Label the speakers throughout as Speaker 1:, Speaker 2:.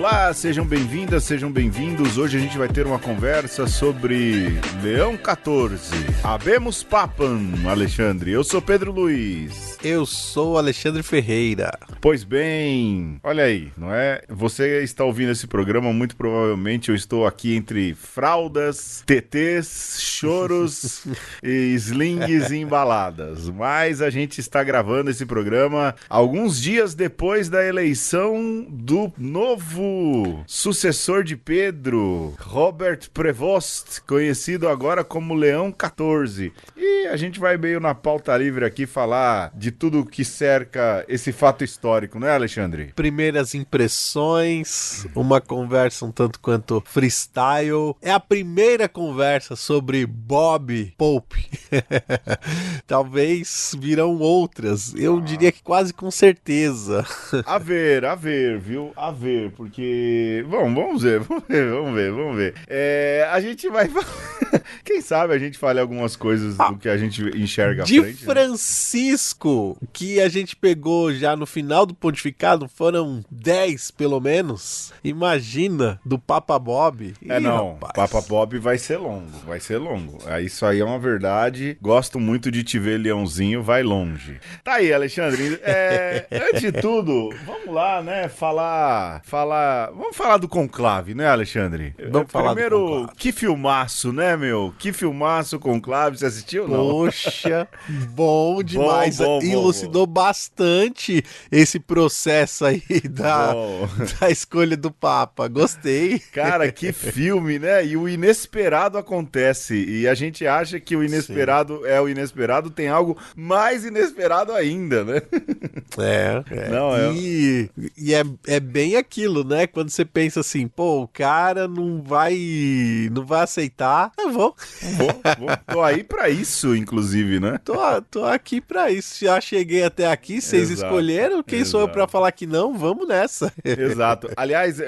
Speaker 1: Olá, sejam bem-vindas, sejam bem-vindos. Hoje a gente vai ter uma conversa sobre Leão 14. Habemos papam, Alexandre. Eu sou Pedro Luiz.
Speaker 2: Eu sou Alexandre Ferreira.
Speaker 1: Pois bem, olha aí, não é? Você está ouvindo esse programa, muito provavelmente eu estou aqui entre fraldas, tetês, choros e slings embaladas. Mas a gente está gravando esse programa alguns dias depois da eleição do novo sucessor de Pedro, Robert Prevost, conhecido agora como Leão 14. E a gente vai meio na pauta livre aqui falar de tudo que cerca esse fato histórico, não é, Alexandre?
Speaker 2: Primeiras impressões, uma conversa um tanto quanto freestyle. É a primeira conversa sobre Bob Pope. Talvez virão outras, eu diria que quase com certeza.
Speaker 1: A ver, viu? A ver, porque... Bom, vamos ver. A gente vai... Quem sabe a gente fale algumas coisas do que a gente enxerga à
Speaker 2: de
Speaker 1: frente. De
Speaker 2: Francisco, né? Que a gente pegou já no final do pontificado, foram 10 pelo menos. Imagina, do Papa Bob.
Speaker 1: Não,
Speaker 2: rapaz.
Speaker 1: Papa Bob vai ser longo. Isso aí é uma verdade. Gosto muito de te ver, Leãozinho, vai longe. Tá aí, Alexandre. Antes de tudo, vamos lá, né, vamos falar do Conclave, né, Alexandre?
Speaker 2: Vamos falar
Speaker 1: primeiro,
Speaker 2: do Conclave.
Speaker 1: Que filmaço, né, meu? Que filmaço, Conclave, você assistiu ou não?
Speaker 2: Poxa, bom demais. Elucidou bastante esse processo aí da escolha do Papa. Gostei.
Speaker 1: Cara, que filme, né? E o inesperado acontece. E a gente acha que o inesperado Sim. é o inesperado, tem algo mais inesperado ainda, né?
Speaker 2: É bem aquilo, né? Quando você pensa assim, pô, o cara não vai aceitar, eu vou.
Speaker 1: Tô aí pra isso, inclusive, né?
Speaker 2: Tô aqui pra isso. Já cheguei até aqui, vocês escolheram. Quem sou eu pra falar que não? Vamos nessa.
Speaker 1: Exato. Aliás,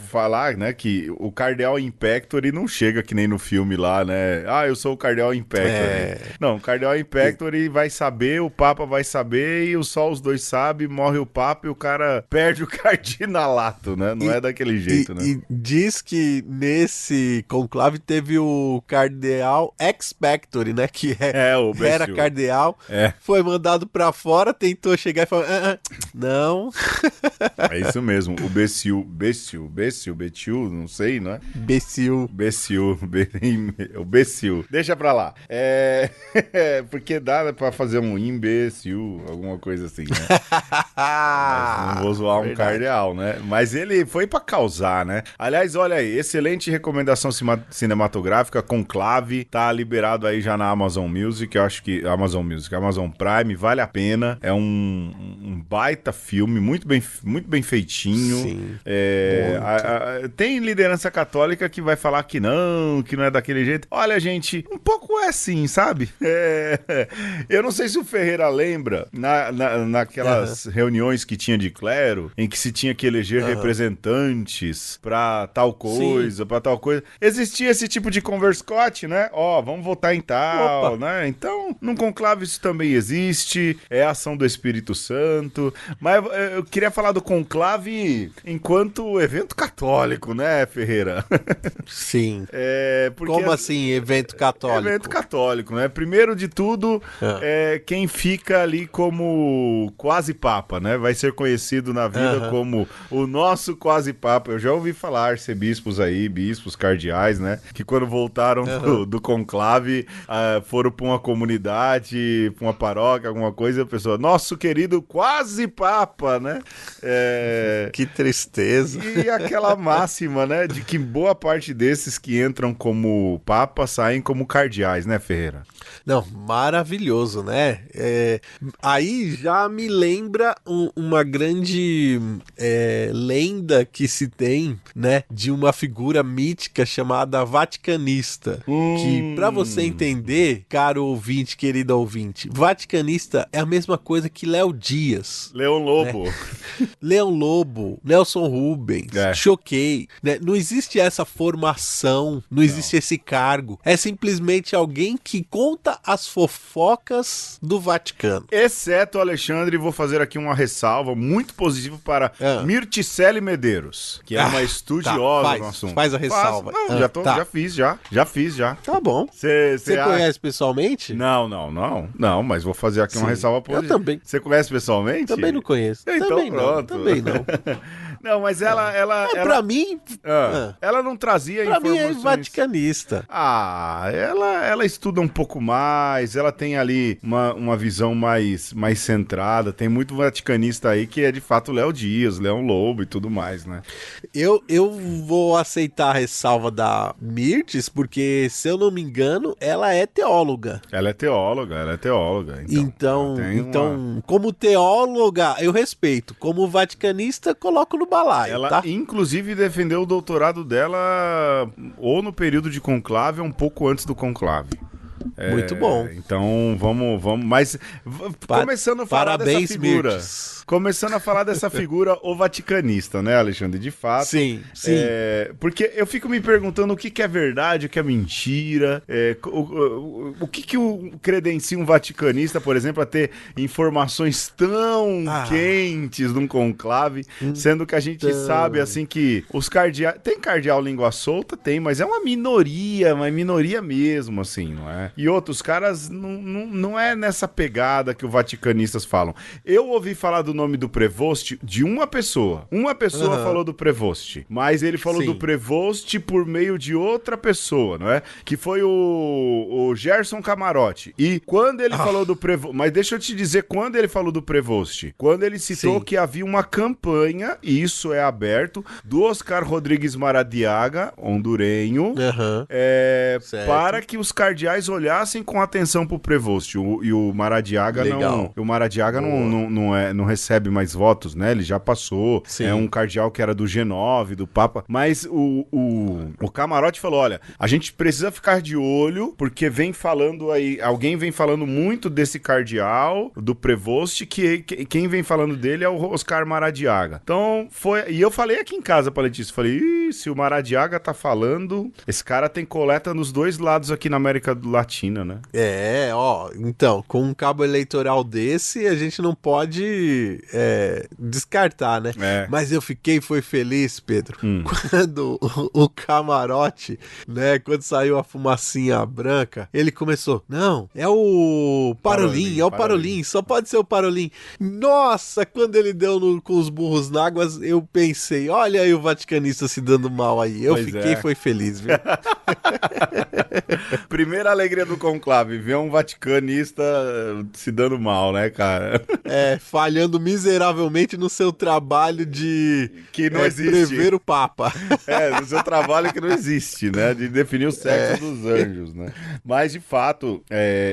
Speaker 1: falar, né, que o Cardeal Impector não chega que nem no filme lá, né? Ah, eu sou o Cardeal Impector. Não, o Cardeal Impector vai saber, o Papa vai saber e só os dois sabem, morre o Papa e o cara perde o cardinalato, né? Não é daquele jeito, né?
Speaker 2: E diz que nesse conclave teve o Cardeal Expector, né? Que era cardeal, foi mandado pra fora, tentou chegar e falou, não.
Speaker 1: É isso mesmo, o Béciu, não sei, não é?
Speaker 2: Béciu.
Speaker 1: O Béciu. Deixa pra lá. Porque dá pra fazer um imbecil, alguma coisa assim, né? Mas não vou zoar um cardeal, né? Mas ele foi pra causar, né? Aliás, olha aí, excelente recomendação cinematográfica, Conclave, tá liberado aí já na Amazon Music, eu acho que Amazon Prime, vale a pena, é um baita filme, muito bem feitinho.
Speaker 2: Sim.
Speaker 1: Tem liderança católica que vai falar que não é daquele jeito. Olha, gente, um pouco é assim, sabe? Eu não sei se o Ferreira lembra, naquelas reuniões que tinha de clero, em que se tinha que eleger representantes pra tal coisa, existia esse tipo de converscote, né? Vamos votar em tal, né? Então, num conclave isso também existe, é a ação do Espírito Santo, mas eu queria falar do conclave enquanto evento católico, né, Ferreira?
Speaker 2: Sim.
Speaker 1: Porque,
Speaker 2: como assim, evento católico?
Speaker 1: Evento católico, né? Primeiro de tudo, quem fica ali como quase papa, né? Vai ser conhecido na vida como o nosso quase papa. Eu já ouvi falar arcebispos aí, bispos, cardeais, né? Que quando voltaram do conclave, foram pra uma comunidade, pra uma paróquia, alguma coisa, a pessoa, nosso querido quase papa, né?
Speaker 2: Que tristeza.
Speaker 1: E aquela máxima, né? De que boa parte desses que entram como papa saem como cardeais, né, Ferreira?
Speaker 2: Não, maravilhoso, né? Aí já me lembra uma grande lenda que se tem, né? De uma figura mítica chamada Vaticanista. Que, pra você entender, caro ouvinte, querido ouvinte, Vaticanista é a mesma coisa que Léo Dias.
Speaker 1: Leão Lobo.
Speaker 2: Né? Leão Lobo, Nelson Rubens, Choquei, né? Não existe essa formação, não existe esse cargo. É simplesmente alguém que conta as fofocas do Vaticano.
Speaker 1: Exceto, Alexandre, vou fazer aqui uma ressalva muito positiva para Mirticelli Sueli Medeiros, que é uma estudiosa no assunto.
Speaker 2: Faz a ressalva.
Speaker 1: Não, já fiz, já.
Speaker 2: Tá bom.
Speaker 1: Você
Speaker 2: conhece pessoalmente?
Speaker 1: Não, mas vou fazer aqui uma ressalva positiva.
Speaker 2: Eu também.
Speaker 1: Você conhece pessoalmente?
Speaker 2: Também não conheço.
Speaker 1: Então
Speaker 2: também
Speaker 1: pronto.
Speaker 2: Não, também não.
Speaker 1: Não, mas ela
Speaker 2: pra mim...
Speaker 1: ela não trazia
Speaker 2: pra
Speaker 1: informações...
Speaker 2: mim é vaticanista.
Speaker 1: Ela estuda um pouco mais, ela tem ali uma visão mais centrada, tem muito vaticanista aí que é de fato Léo Dias, Leão Lobo e tudo mais, né?
Speaker 2: Eu vou aceitar a ressalva da Mirtes, porque, se eu não me engano, ela é teóloga.
Speaker 1: Ela é teóloga.
Speaker 2: Então, como teóloga, eu respeito. Como vaticanista, coloco no balaio,
Speaker 1: ela, inclusive, defendeu o doutorado dela ou no período de conclave ou um pouco antes do conclave.
Speaker 2: Muito bom.
Speaker 1: Então, vamos. Mas, começando a falar dessa figura.
Speaker 2: Mirtes.
Speaker 1: Começando a falar dessa figura, o vaticanista, né, Alexandre? De fato.
Speaker 2: Sim.
Speaker 1: Porque eu fico me perguntando o que é verdade, o que é mentira, o que o credencia um vaticanista, por exemplo, a ter informações tão quentes num conclave, sendo que a gente sabe, assim, que os cardeais... Tem cardeal língua solta? Tem, mas é uma minoria mesmo, assim, não é? E outros caras, não é nessa pegada que os vaticanistas falam. Eu ouvi falar do nome do Prevost de uma pessoa. Uma pessoa falou do Prevost, mas ele falou do Prevost por meio de outra pessoa, não é? Que foi o Gerson Camarote. E quando ele falou do Prevost... Mas deixa eu te dizer quando ele falou do Prevost. Quando ele citou que havia uma campanha, e isso é aberto, do Oscar Rodrigues Maradiaga, hondurenho, para que os cardeais olhassem com atenção pro Prevost. E o Maradiaga não recebe mais votos, né? Ele já passou. Sim. É um cardeal que era do G9, do Papa. Mas o Camarote falou, olha, a gente precisa ficar de olho, porque alguém vem falando muito desse cardeal, do Prevost, que quem vem falando dele é o Oscar Maradiaga. Então, e eu falei aqui em casa pra Letícia, falei, se o Maradiaga tá falando, esse cara tem coleta nos dois lados aqui na América Latina, né?
Speaker 2: Então, com um cabo eleitoral desse, a gente não pode descartar, né? Mas eu fui feliz, Pedro, quando o Camarote, né, quando saiu a fumacinha branca, ele começou, não, é o Parolim, só pode ser o Parolim. Nossa, quando ele deu com os burros na água, eu pensei, olha aí o vaticanista se dando mal aí. Eu fui feliz, viu?
Speaker 1: Primeira alegria do conclave, ver um vaticanista se dando mal, né, cara?
Speaker 2: Falhando miseravelmente no seu trabalho de
Speaker 1: que não existe.
Speaker 2: Prever o Papa.
Speaker 1: No seu trabalho que não existe, né? De definir o sexo dos anjos, né? Mas, de fato,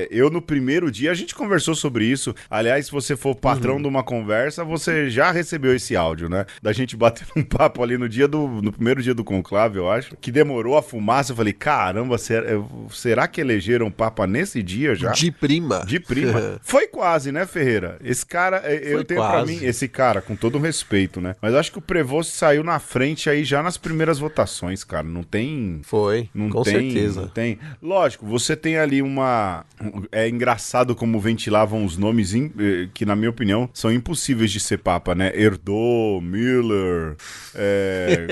Speaker 1: eu no primeiro dia, a gente conversou sobre isso. Aliás, se você for patrão de uma conversa, você já recebeu esse áudio, né? Da gente bater um papo ali no primeiro dia do conclave, eu acho, que demorou a fumaça. Eu falei, caramba, será que elegeram o Papa nesse dia já?
Speaker 2: De prima.
Speaker 1: Foi quase, né, Ferreira? Esse cara, eu tenho pra mim, esse cara, com todo o respeito, né? Mas eu acho que o Prevost saiu na frente aí já nas primeiras votações, cara. Não tem...
Speaker 2: Com certeza.
Speaker 1: Não tem. Lógico, você tem ali é engraçado como ventilavam os nomes que, na minha opinião, são impossíveis de ser Papa, né? Erdo, Miller,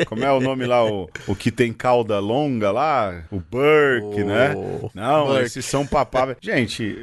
Speaker 1: como é o nome lá, o que tem cauda longa lá? O Burke, né? Não, Burke. Esses são papáveis. Gente,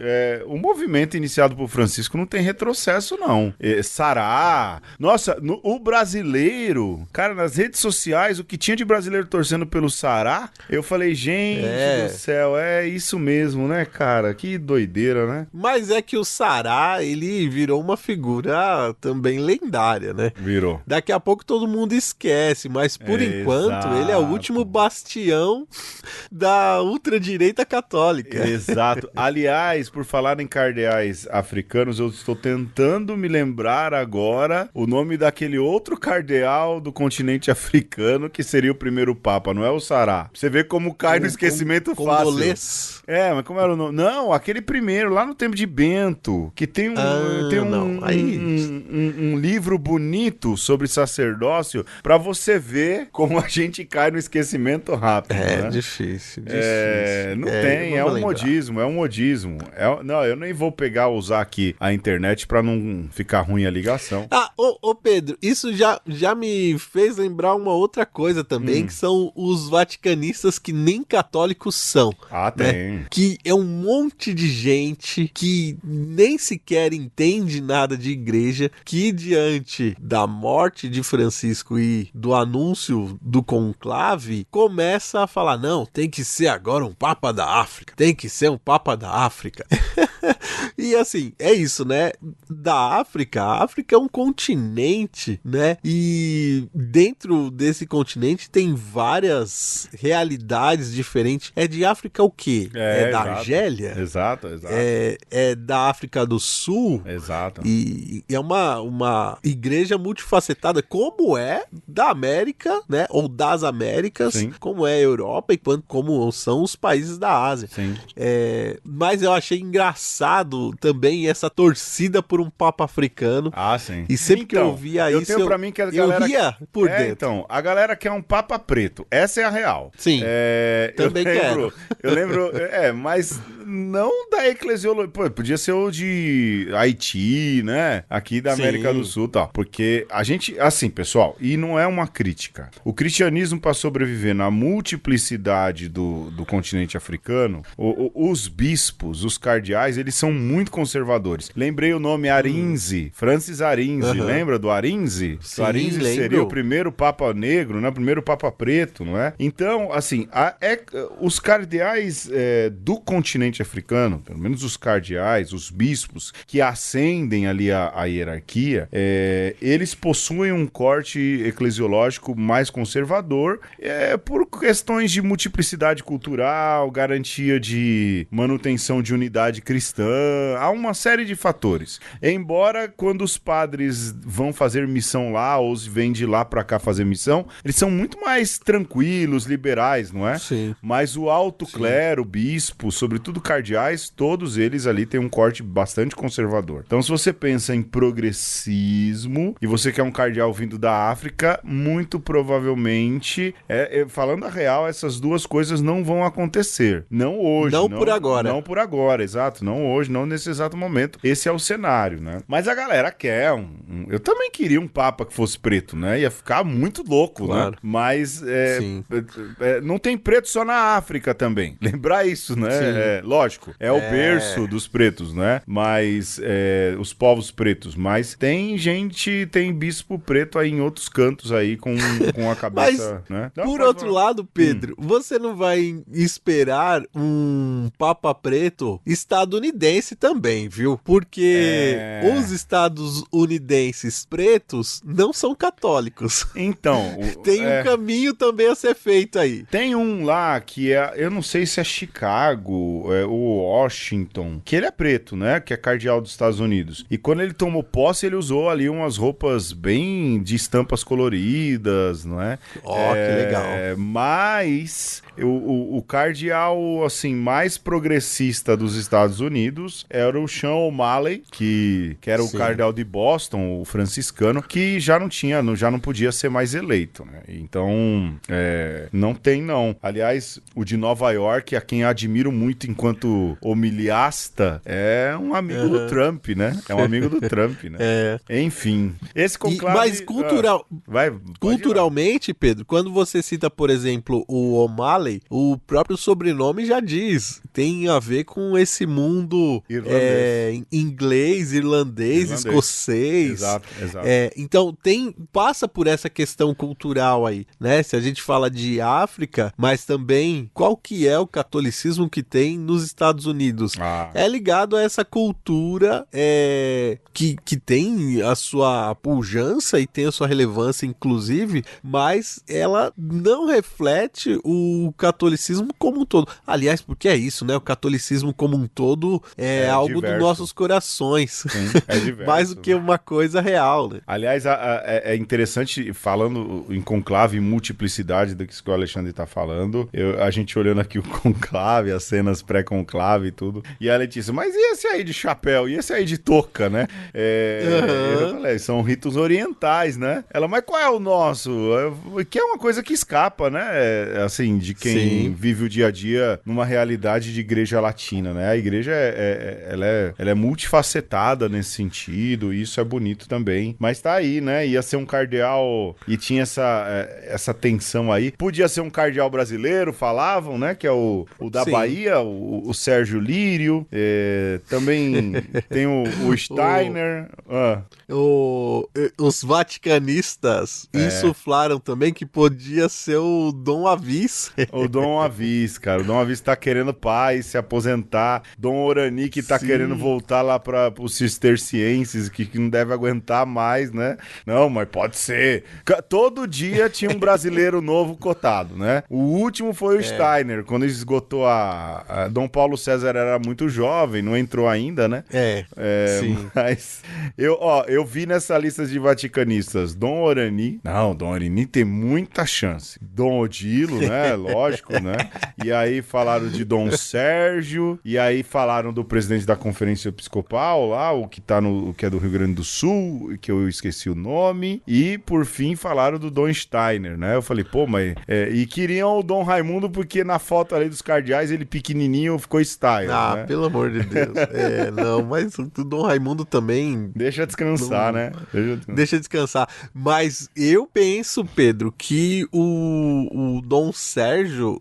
Speaker 1: o movimento iniciado por Francisco não tem retrocesso, não. Sará. Nossa, o brasileiro, cara, nas redes sociais, o que tinha de brasileiro torcendo pelo Sará, eu falei, gente do céu, é isso mesmo, né, cara? Que doideira, né?
Speaker 2: Mas é que o Sará, ele virou uma figura também lendária, né?
Speaker 1: Virou.
Speaker 2: Daqui a pouco todo mundo esquece, mas por enquanto ele é o último bastião da ultradireita católica.
Speaker 1: Exato. Aliás, por falar em cardeais africanos, eu estou tentando me lembrar agora o nome daquele outro cardeal do continente africano que seria o primeiro Papa, não é o Sará. Você vê como cai no esquecimento fácil.
Speaker 2: Congolês?
Speaker 1: Mas como era o nome? Não, aquele primeiro, lá no tempo de Bento, que tem um livro bonito sobre sacerdócio pra você ver como a gente cai no esquecimento rápido.
Speaker 2: Difícil.
Speaker 1: Não tem, é um modismo, é um modismo. Não, eu nem vou usar aqui a internet pra não ficar ruim a ligação.
Speaker 2: Ô Pedro, isso já me fez lembrar uma outra coisa também, que são os vaticanistas que nem católicos são.
Speaker 1: Tem.
Speaker 2: Né? Que é um monte de gente que nem sequer entende nada de igreja, que diante da morte de Francisco e do anúncio do conclave, começa a falar, não, tem que ser agora um Papa da África, tem que ser um Papa da África. E assim, é isso, né? Da África, a África é um continente, né? E dentro desse continente tem várias realidades diferentes. É de África o quê? É da Argélia?
Speaker 1: Exato.
Speaker 2: É da África do Sul?
Speaker 1: Exato.
Speaker 2: E é uma igreja multifacetada, como é da América, né? Ou das Américas,
Speaker 1: Sim.
Speaker 2: como é a Europa e como são os países da Ásia.
Speaker 1: Sim.
Speaker 2: Mas eu achei engraçado também essa torcida por um Papa africano.
Speaker 1: Sim.
Speaker 2: E sempre que eu via isso,
Speaker 1: tenho pra mim que a galera...
Speaker 2: eu ria por dentro.
Speaker 1: Então, a galera quer um Papa preto. Essa é a real.
Speaker 2: Sim, também quero.
Speaker 1: Eu lembro, mas não da eclesiologia. Pô, podia ser o de Haiti, né? Aqui da América do Sul, tal. Porque a gente, assim, pessoal, e não é uma crítica. O cristianismo, para sobreviver na multiplicidade do continente africano, os bispos, os cardeais, eles são muito conservadores. Lembrei o nome Arinze, Francis Arinze, lembra do Arinze?
Speaker 2: Sim,
Speaker 1: o Arinze seria o primeiro Papa negro, né? O primeiro Papa preto, não é? Então, assim, os cardeais do continente africano, pelo menos os cardeais, os bispos, que ascendem ali a hierarquia, eles possuem um corte eclesiológico mais conservador, por questões de multiplicidade cultural, garantia de manutenção de unidade cristã, há uma série de fatores. Embora quando os padres vão fazer missão lá, ou vêm de lá pra cá fazer missão, eles são muito mais tranquilos, liberais, não é?
Speaker 2: Sim.
Speaker 1: Mas o alto clero, bispo, sobretudo cardeais, todos eles ali têm um corte bastante conservador. Então, se você pensa em progressismo e você quer um cardeal vindo da África, muito provavelmente, falando a real, essas duas coisas não vão acontecer. Não hoje.
Speaker 2: Não por agora.
Speaker 1: Não por agora, exato. Não hoje, não nesse exato momento. Esse é o cenário, né? Mas a galera quer eu também queria um papa que fosse preto, né? Ia ficar muito louco,
Speaker 2: claro,
Speaker 1: né? Mas não tem preto só na África também. Lembrar isso, né? Lógico, é o berço dos pretos, né? Mas os povos pretos. Mas tem bispo preto aí em outros cantos aí com a cabeça,
Speaker 2: mas,
Speaker 1: né?
Speaker 2: Por outro lado, Pedro, você não vai esperar um Papa preto estadunidense também, viu? Porque os estadunidenses pretos não são católicos.
Speaker 1: Então...
Speaker 2: Tem um caminho também a ser feito aí.
Speaker 1: Tem um lá que eu não sei se é Chicago, ou Washington, que ele é preto, né? Que é cardeal dos Estados Unidos. E quando ele tomou posse, ele usou ali umas roupas bem de estampas coloridas, não é?
Speaker 2: Que legal.
Speaker 1: Mas o cardeal, assim, mais progressista dos Estados Unidos era o Sean O'Malley, que era o cardeal de Boston, o franciscano, que já não podia ser mais eleito, né? Então, não tem não. Aliás, o de Nova York, a quem admiro muito enquanto homiliasta, é um amigo do Trump, né? É um amigo do Trump, né? Enfim, esse conclave...
Speaker 2: Mas culturalmente, Pedro, quando você cita, por exemplo, o O'Malley, o próprio sobrenome já diz, tem a ver com esse mundo inglês, irlandês, escocês.
Speaker 1: Exato.
Speaker 2: Então passa por essa questão cultural aí, né? Se a gente fala de África, mas também qual que é o catolicismo que tem nos Estados Unidos? É ligado a essa cultura que tem a sua pujança e tem a sua relevância, inclusive, mas ela não reflete o catolicismo como um todo. Aliás, porque é isso, né? O catolicismo como um todo muito algo dos
Speaker 1: diverso.
Speaker 2: nossos corações.
Speaker 1: Sim, é diverso.
Speaker 2: Mais do que uma coisa real, né?
Speaker 1: Aliás, é interessante, falando em conclave e multiplicidade do que o Alexandre tá falando, a gente olhando aqui o conclave, as cenas pré-conclave e tudo, e a Letícia, mas e esse aí de chapéu? E esse aí de touca, né? Eu falei, são ritos orientais, né? Ela, mas qual é o nosso? Que é uma coisa que escapa, né? Assim, de quem
Speaker 2: Sim.
Speaker 1: vive o dia a dia numa realidade de igreja latina, né? A igreja, ela é multifacetada nesse sentido, e isso é bonito também. Mas tá aí, né? Ia ser um cardeal e tinha essa tensão aí. Podia ser um cardeal brasileiro, falavam, né? Que é o da
Speaker 2: Sim.
Speaker 1: Bahia, o Sérgio Lírio. Também tem o Steiner.
Speaker 2: Os vaticanistas insuflaram também que podia ser o Dom Avis.
Speaker 1: O Dom Avis, cara. O Dom Avis tá querendo paz, se aposentar. Dom Orani que tá querendo voltar lá para os cistercienses, que não deve aguentar mais, né? Não, mas pode ser. Todo dia tinha um brasileiro novo cotado, né? O último foi o Steiner, quando esgotou a Dom Paulo César era muito jovem, não entrou ainda, né?
Speaker 2: Sim.
Speaker 1: Mas eu vi nessa lista de vaticanistas Dom Orani. Não, Dom Orani tem muita chance. Dom Odilo, né? Lógico, né? E aí falaram de Dom Sérgio, e aí falaram do presidente da Conferência Episcopal lá, o que é do Rio Grande do Sul, que eu esqueci o nome, e por fim falaram do Dom Steiner, né? Eu falei, pô, mas... e queriam o Dom Raimundo porque na foto ali dos cardeais ele pequenininho ficou style, né?
Speaker 2: Pelo amor de Deus. Não, mas o Dom Raimundo também...
Speaker 1: Deixa descansar, né?
Speaker 2: Deixa descansar. Mas eu penso, Pedro, que o Dom Sérgio,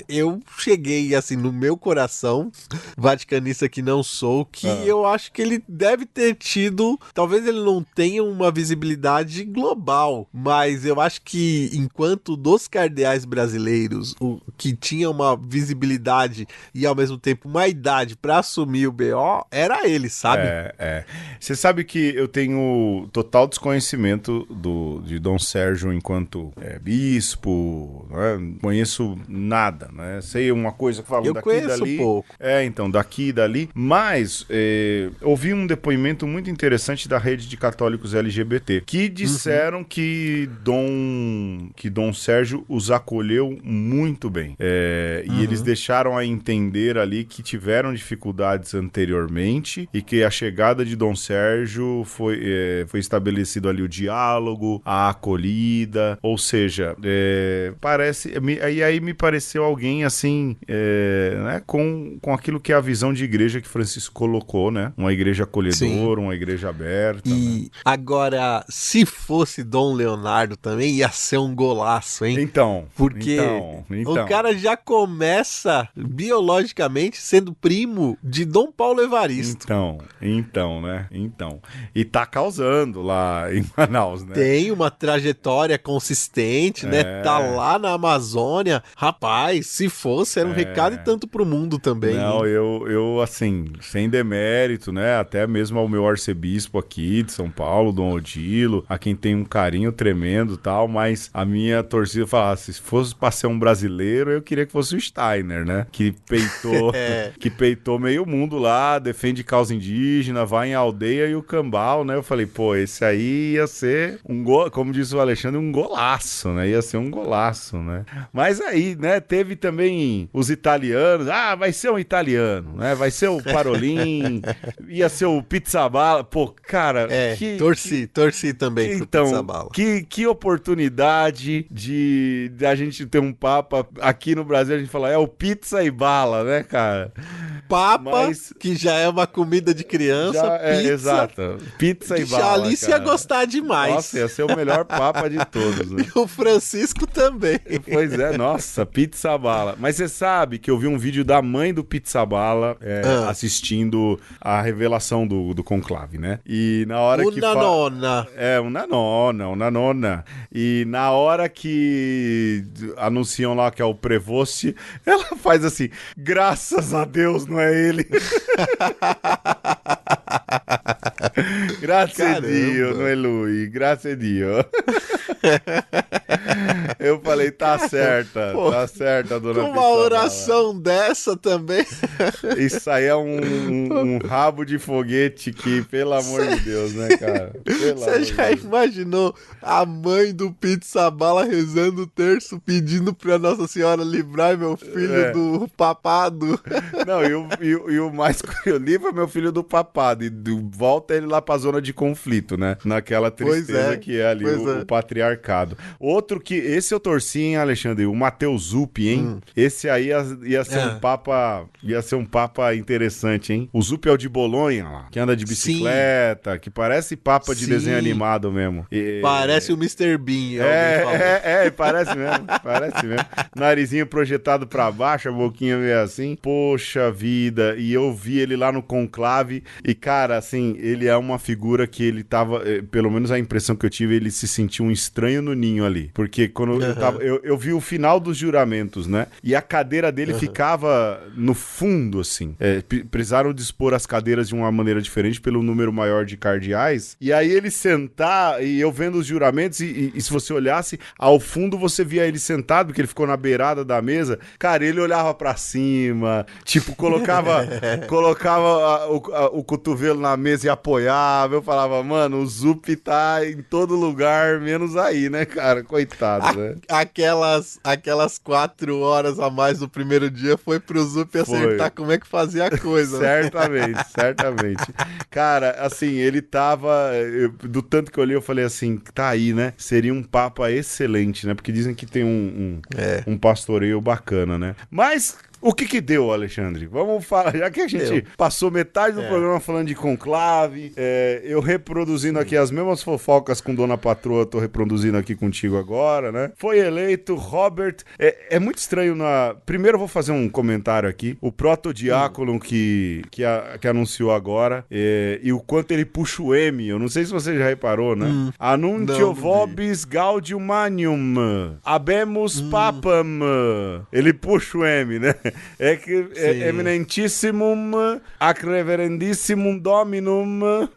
Speaker 2: eu cheguei, assim, no meu coração, vaticanista que não sou, que eu acho que ele deve ter tido, talvez ele não tenha uma visibilidade global, mas eu acho que enquanto dos cardeais brasileiros, o que tinha uma visibilidade e ao mesmo tempo uma idade para assumir o BO, era ele, sabe?
Speaker 1: Você sabe que eu tenho total desconhecimento de Dom Sérgio enquanto bispo, né? Não conheço nada, né? Sei uma coisa que falam daqui e dali.
Speaker 2: Eu conheço pouco.
Speaker 1: Então, daqui e dali, mas ouvi um depoimento muito interessante da rede de católicos LGBT, que disseram que Dom Sérgio os acolheu muito bem. E eles deixaram a entender ali que tiveram dificuldades anteriormente e que a chegada de Dom Sérgio foi estabelecido ali o diálogo, a acolhida, ou seja, aí me pareceu alguém assim, né, com aquilo que é a visão de igreja que Francisco colocou, né? Uma igreja acolhedora, uma igreja aberta.
Speaker 2: E
Speaker 1: né?
Speaker 2: agora, se fosse Dom Leonardo também, ia ser um golaço, hein? Porque o cara já começa biologicamente sendo primo de Dom Paulo Evaristo.
Speaker 1: Né? E tá causando lá em Manaus, né?
Speaker 2: Tem uma trajetória consistente, né? Tá lá na Amazônia. Rapaz, se fosse, era um recado e tanto pro mundo também.
Speaker 1: Não, eu assim, sem demérito, né? Até mesmo ao meu arcebispo aqui de São Paulo, Dom Odilo, a quem tem um carinho tremendo e tal, mas a minha torcida falava, se fosse pra ser um brasileiro, eu queria que fosse o Steiner, né? Que peitou meio mundo lá, defende causa indígena, vai em aldeia e o cambal, né? Eu falei, pô, esse aí ia ser como disse o Alexandre, um golaço, né? Ia ser um golaço, né? Mas aí, né, teve também os italianos, vai ser um italiano, né? Vai ser o Parolin, ia ser o Pizzaballa, pô, cara...
Speaker 2: torci também pro Pizzaballa.
Speaker 1: Que oportunidade de a gente ter um papa aqui no Brasil, a gente fala, é o pizza e bala, né, cara?
Speaker 2: Papa, que já é uma comida de criança, pizza...
Speaker 1: Exato, pizza e bala,
Speaker 2: a Alice ia gostar demais.
Speaker 1: Nossa, ia ser o melhor papa de todos, né?
Speaker 2: E o Francisco também.
Speaker 1: Pois é, nossa, Pizzaballa. Mas você sabe que eu vi um vídeo da mãe do Pizzaballa assistindo a revelação do conclave, né? E na hora
Speaker 2: Una nonna.
Speaker 1: Una nonna. E na hora que anunciam lá que é o Prevost, ela faz assim, graças a Deus não é ele. Grazie a Dio, não é lui, grazie a Dio. Eu falei, tá certa,
Speaker 2: pô,
Speaker 1: tá certa, dona
Speaker 2: com uma
Speaker 1: Pizzabala.
Speaker 2: oração dessa também.
Speaker 1: Isso aí é um rabo de foguete que, pelo amor de Deus, né, cara? Pelo
Speaker 2: Você
Speaker 1: amor
Speaker 2: já
Speaker 1: de Deus.
Speaker 2: imaginou a mãe do Pizzabala rezando o terço, pedindo pra Nossa Senhora livrar meu filho
Speaker 1: É.
Speaker 2: do papado?
Speaker 1: Não, e o mais curioso, livra meu filho do papado e volta ele lá pra zona de conflito, né? Naquela
Speaker 2: Pois
Speaker 1: tristeza
Speaker 2: é,
Speaker 1: que é ali
Speaker 2: pois é.
Speaker 1: o patriarcado. Outro que, esse eu torci, hein, Alexandre? O Mateus Zup, hein? Esse aí ia ser um papa interessante, hein? O Zup é o de Bolonha, lá, que anda de bicicleta, que parece papa de
Speaker 2: Sim.
Speaker 1: desenho animado mesmo.
Speaker 2: Parece o Mr. Bean, alguém falou.
Speaker 1: Parece mesmo, parece mesmo. Narizinho projetado pra baixo, a boquinha meio assim. Poxa vida, e eu vi ele lá no conclave e, cara, assim, ele é uma figura que ele tava, pelo menos a impressão que eu tive, ele se sentiu um estranho no ninho ali. Porque quando eu vi o final dos juramentos, né? E a cadeira dele ficava no fundo, assim. Precisaram dispor as cadeiras de uma maneira diferente pelo número maior de cardeais. E aí ele sentar, e eu vendo os juramentos, e se você olhasse, ao fundo você via ele sentado, porque ele ficou na beirada da mesa. Cara, ele olhava pra cima, tipo, colocava o cotovelo na mesa e apoiava. Eu falava, mano, o Zup tá em todo lugar, menos aí, né, cara? Coitado, né?
Speaker 2: Aquelas 4 horas a mais do primeiro dia foi pro Zup acertar como é que fazia a coisa.
Speaker 1: Certamente, certamente. Cara, assim, ele tava... do tanto que eu olhei, eu falei assim, tá aí, né? Seria um papa excelente, né? Porque dizem que tem um pastoreio bacana, né? Mas... o que deu, Alexandre? Vamos falar, já que a gente passou metade do programa falando de conclave, eu reproduzindo aqui as mesmas fofocas com Dona Patroa, tô reproduzindo aqui contigo agora, né? Foi eleito Robert, é muito estranho primeiro eu vou fazer um comentário aqui, o protodiácono que anunciou agora, e o quanto ele puxa o M, eu não sei se você já reparou, né? Anuntio vobis gaudium manium, habemus papam, ele puxa o M, né? É que eminentissimum ac reverendissimum dominum.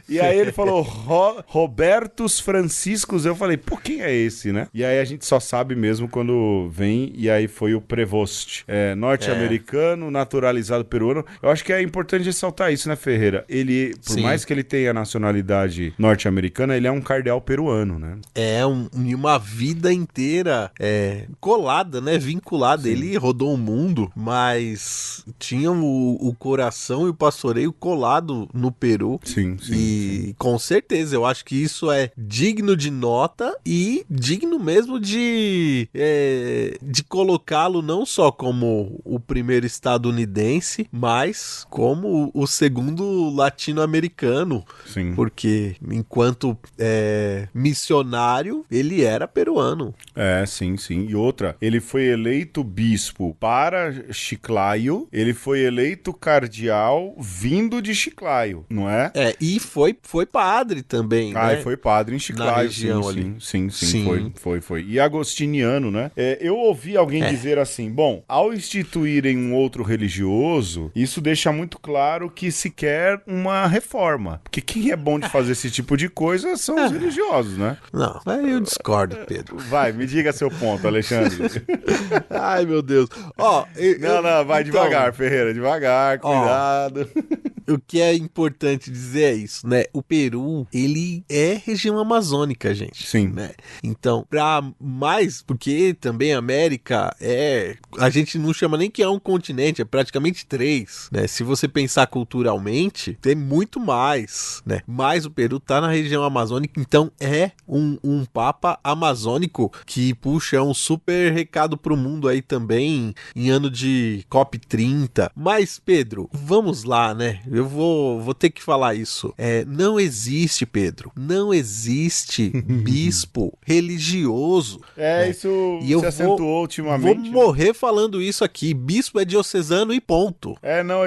Speaker 1: E aí ele falou Robertus Franciscus. Eu falei, pô, quem é esse, né? E aí a gente só sabe mesmo quando vem. E aí foi o Prevost, norte-americano, naturalizado peruano. Eu acho que é importante ressaltar isso, né, Ferreira? Ele, por mais que ele tenha nacionalidade norte-americana, ele é um cardeal peruano, né?
Speaker 2: E uma vida inteira colada, né? Vinculada. Ele rodou o mundo, mas tinha o coração e o pastoreio colado no Peru.
Speaker 1: Sim.
Speaker 2: E com certeza, eu acho que isso é digno de nota e digno mesmo de colocá-lo não só como o primeiro estadunidense, mas como o segundo latino-americano.
Speaker 1: Sim.
Speaker 2: Porque enquanto missionário, ele era peruano.
Speaker 1: Sim. E outra, ele foi eleito bispo para Chiclayo, ele foi eleito cardeal vindo de Chiclayo, não é?
Speaker 2: E foi padre também, né?
Speaker 1: E foi padre em Chiclayo,
Speaker 2: região ali.
Speaker 1: Sim, foi. E agostiniano, né? Eu ouvi alguém dizer assim, bom, ao instituírem um outro religioso, isso deixa muito claro que se quer uma reforma. Porque quem é bom de fazer esse tipo de coisa são os religiosos, né?
Speaker 2: Não, eu discordo, Pedro.
Speaker 1: Vai, me diga seu ponto, Alexandre.
Speaker 2: Ai, meu Deus.
Speaker 1: Vai devagar, Ferreira, devagar, cuidado.
Speaker 2: O que é importante dizer é isso, né? O Peru, ele é região amazônica, gente.
Speaker 1: Sim.
Speaker 2: Né? Então, porque também a América a gente não chama nem que é um continente, é praticamente 3, né? Se você pensar culturalmente, tem muito mais, né? Mas o Peru tá na região amazônica, então é um papa amazônico que, puxa, é um super recado pro mundo aí também, em ano de COP30. Mas, Pedro, vamos lá, né? Eu vou ter que falar isso. Não existe, Pedro, não existe bispo religioso.
Speaker 1: Isso
Speaker 2: e
Speaker 1: se acentuou ultimamente.
Speaker 2: Vou morrer falando isso aqui. Bispo é diocesano e ponto.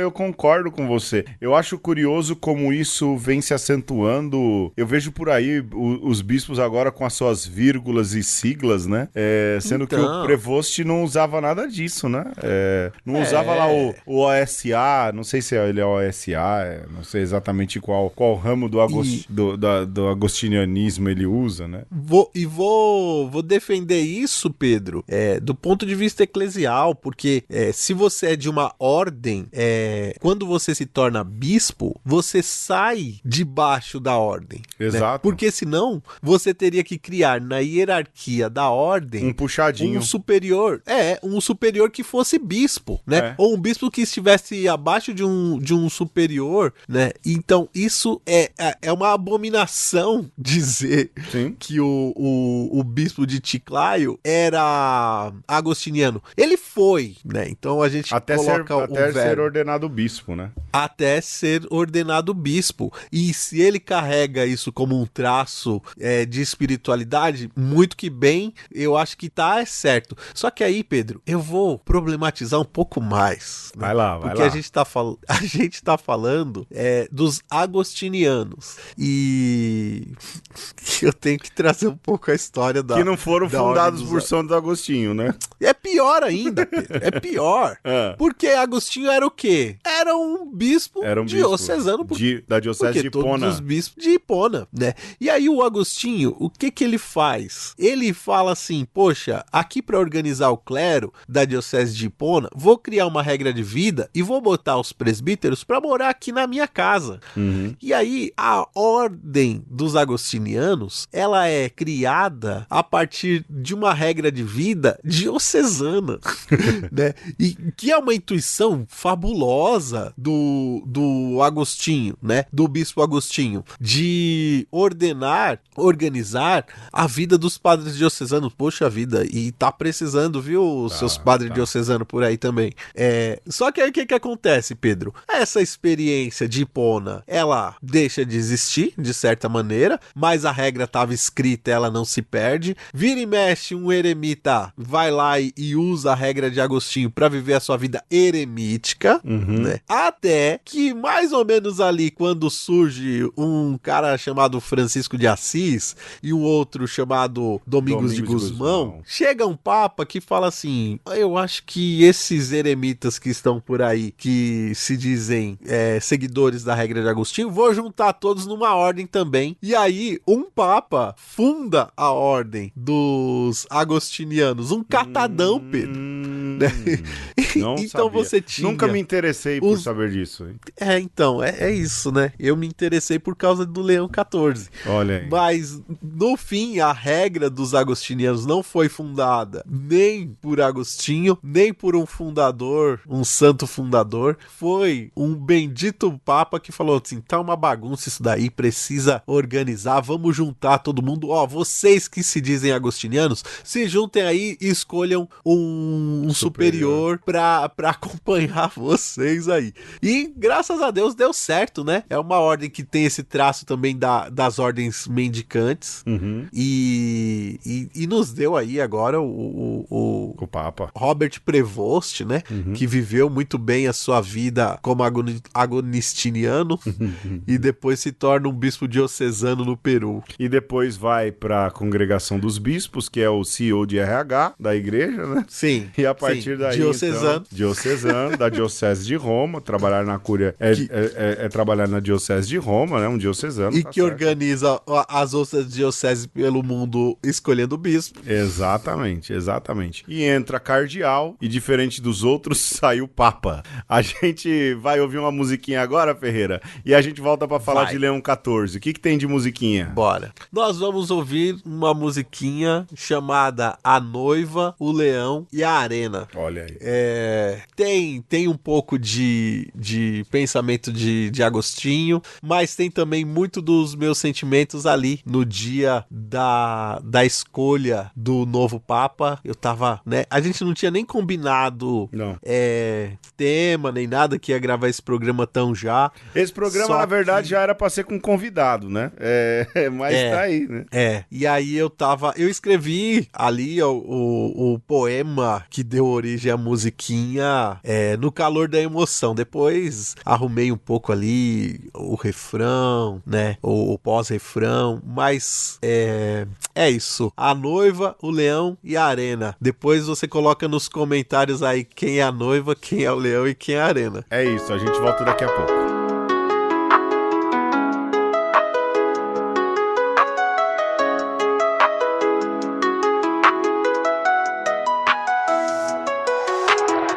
Speaker 1: Eu concordo com você. Eu acho curioso como isso vem se acentuando. Eu vejo por aí os bispos agora com as suas vírgulas e siglas, né? Sendo que o Prevost não usava nada disso, né? Não usava lá o OSA, não sei se ele é OSA, não sei exatamente qual qual ramo do agostinianismo ele usa, né?
Speaker 2: Vou defender isso, Pedro, do ponto de vista eclesial, porque se você é de uma ordem, quando você se torna bispo, você sai debaixo da ordem.
Speaker 1: Exato.
Speaker 2: Né? Porque senão você teria que criar na hierarquia da ordem
Speaker 1: um puxadinho,
Speaker 2: um superior que fosse bispo, né? Ou um bispo que estivesse abaixo de um superior, né? Então isso é uma abominação dizer
Speaker 1: Sim.
Speaker 2: que o bispo de Chiclayo era agostiniano. Ele foi, né? Então a gente
Speaker 1: até
Speaker 2: coloca
Speaker 1: ser ordenado bispo, né?
Speaker 2: Até ser ordenado bispo. E se ele carrega isso como um traço de espiritualidade, muito que bem, eu acho que tá certo. Só que aí, Pedro, eu vou problematizar um pouco mais. Né?
Speaker 1: Vai lá.
Speaker 2: Porque a gente tá falando dos agostinianos. E eu tenho que trazer um pouco a história da...
Speaker 1: Que não foram fundados por Santo Agostinho, né?
Speaker 2: É pior ainda, Pedro. É pior. Porque Agostinho era o quê? Era um bispo diocesano.
Speaker 1: Da diocese de Hipona.
Speaker 2: Todos os bispos de Hipona, né? E aí o Agostinho, o que ele faz? Ele fala assim, poxa, aqui para organizar o clero da diocese de Hipona, vou criar uma regra de vida e vou botar os presbíteros para morar aqui na minha casa.
Speaker 1: Uhum.
Speaker 2: E aí a ordem dos agostinianos, ela é criada a partir de uma regra de vida diocesana, né? E que é uma intuição fabulosa do Agostinho, né? Do bispo Agostinho, de organizar a vida dos padres diocesanos. Poxa vida, e tá precisando, viu, seus padres diocesanos por aí também. Só que aí o que acontece, Pedro? Essa experiência de Hipona, ela deixa de existir, de certa maneira, mas a regra estava escrita, ela não se perde. Vira e mexe, um eremita vai lá e usa a regra de Agostinho para viver a sua vida eremítica, né? Até que mais ou menos ali, quando surge um cara chamado Francisco de Assis e um outro chamado Domingos de Gusmão, chega um papa que fala assim, eu acho que esses eremitas que estão por aí, que se dizem seguidores da regra de Agostinho, vou juntar todos numa ordem também. E aí, um papa funda a ordem dos agostinianos, um catadão, Pedro.
Speaker 1: Não
Speaker 2: então
Speaker 1: sabia.
Speaker 2: Você tinha...
Speaker 1: Nunca me interessei por saber disso. Hein?
Speaker 2: Então, é isso, né? Eu me interessei por causa do Leão XIV.
Speaker 1: Olha aí.
Speaker 2: Mas, no fim, a regra dos agostinianos não foi fundada nem por Agostinho, nem por um fundador, um santo fundador. Foi um bendito papa que falou assim, tá uma bagunça isso daí, precisa organizar, vamos juntar todo mundo. Vocês que se dizem agostinianos, se juntem aí e escolham um superior pra acompanhar vocês aí. E, graças a Deus, deu certo, né? É uma ordem que tem esse traço também das ordens mendicantes. E nos deu aí agora o
Speaker 1: Papa
Speaker 2: Robert Prevost, né? Que viveu muito bem a sua vida como agostiniano e depois se torna um bispo diocesano no Peru.
Speaker 1: E depois vai para a congregação dos bispos, que é o CEO de RH da igreja, né?
Speaker 2: Sim.
Speaker 1: E a partir daí,
Speaker 2: diocesano.
Speaker 1: Então, diocesano, da diocese de Roma, trabalhar na cúria é trabalhar na diocese de Roma, né? Um diocesano.
Speaker 2: E que organiza as outras dioceses pelo mundo escolhendo o bispo.
Speaker 1: Exatamente. E entra cardeal e, diferente dos outros, sai o Papa. A gente vai ouvir uma musiquinha agora, Ferreira, e a gente volta para falar de Leão XIV. O que tem de musiquinha?
Speaker 2: Bora. Nós vamos ouvir uma musiquinha chamada A Noiva, o Leão e a Arena.
Speaker 1: Olha aí.
Speaker 2: Tem um pouco de pensamento de Agostinho, mas tem também muito dos meus sentimentos ali no dia da escolha do novo Papa. Eu tava, né? A gente não tinha nem combinado tema, nem nada que ia gravar esse programa tão já.
Speaker 1: Esse programa, na verdade, já era pra ser com convidado, né? Mas tá aí, né?
Speaker 2: E aí eu escrevi ali o poema que deu origem à musiquinha no calor da emoção. Depois arrumei um pouco ali o refrão, né? O pós-refrão, mas é isso. A noiva, o leão e a arena. Depois você coloca nos comentários aí quem é a noiva, quem é o leão e quem é a arena.
Speaker 1: É isso, a gente volta daqui a pouco.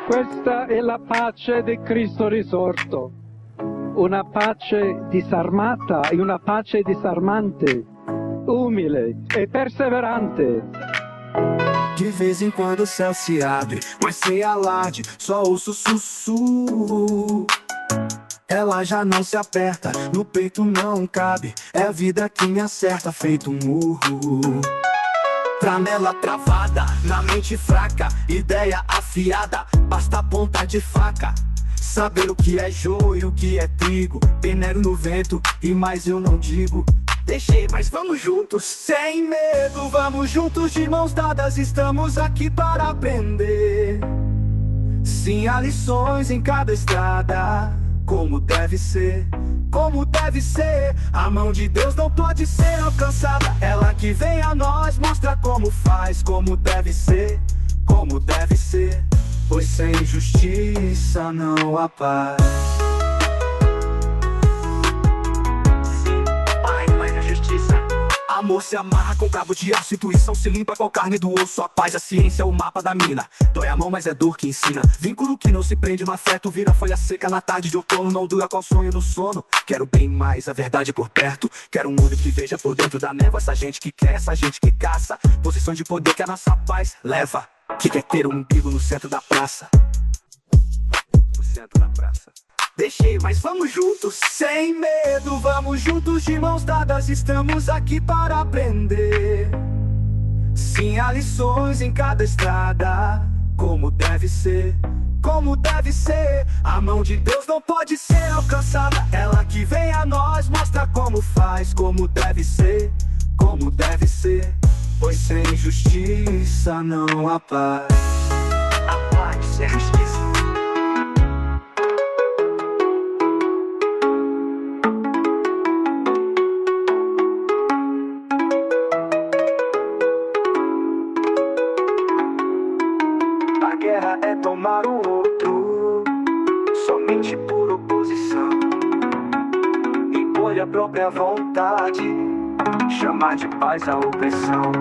Speaker 3: Questa è la pace di Cristo risorto, una pace disarmata e una pace disarmante, umile e perseverante.
Speaker 4: De vez em quando o céu se abre, mas sem alarde, só ouço sussurro. Ela já não se aperta, no peito não cabe, é a vida que me acerta, feito um murro. Tramela travada, na mente fraca, ideia afiada, basta ponta de faca. Saber o que é joio e o que é trigo, peneiro no vento e mais eu não digo. Deixei, mas vamos juntos, sem medo, vamos juntos de mãos dadas, estamos aqui para aprender. Sim, há lições em cada estrada, como deve ser, como deve ser. A mão de Deus não pode ser alcançada, ela que vem a nós mostra como faz, como deve ser, como deve ser. Pois sem justiça não há paz. Amor se amarra com cabo de aço, intuição se limpa com a carne do osso. A paz, a ciência é o mapa da mina. Dói a mão, mas é dor que ensina. Vínculo que não se prende no afeto, vira folha seca na tarde de outono. Não dura qual sonho no sono. Quero bem mais, a verdade por perto. Quero um mundo que veja por dentro da névoa. Essa gente que quer, essa gente que caça. Posições de poder que a nossa paz leva. Que quer ter um umbigo no centro da praça. No centro da praça. Deixei, mas vamos juntos, sem medo, vamos juntos de mãos dadas, estamos aqui para aprender. Sim, há lições em cada estrada, como deve ser, como deve ser. A mão de Deus não pode ser alcançada, ela que vem a nós mostra como faz, como deve ser, como deve ser. Pois sem justiça não há paz. A paz é justiça. É tomar o outro, somente por oposição. Impor a própria vontade, chamar de paz a opressão.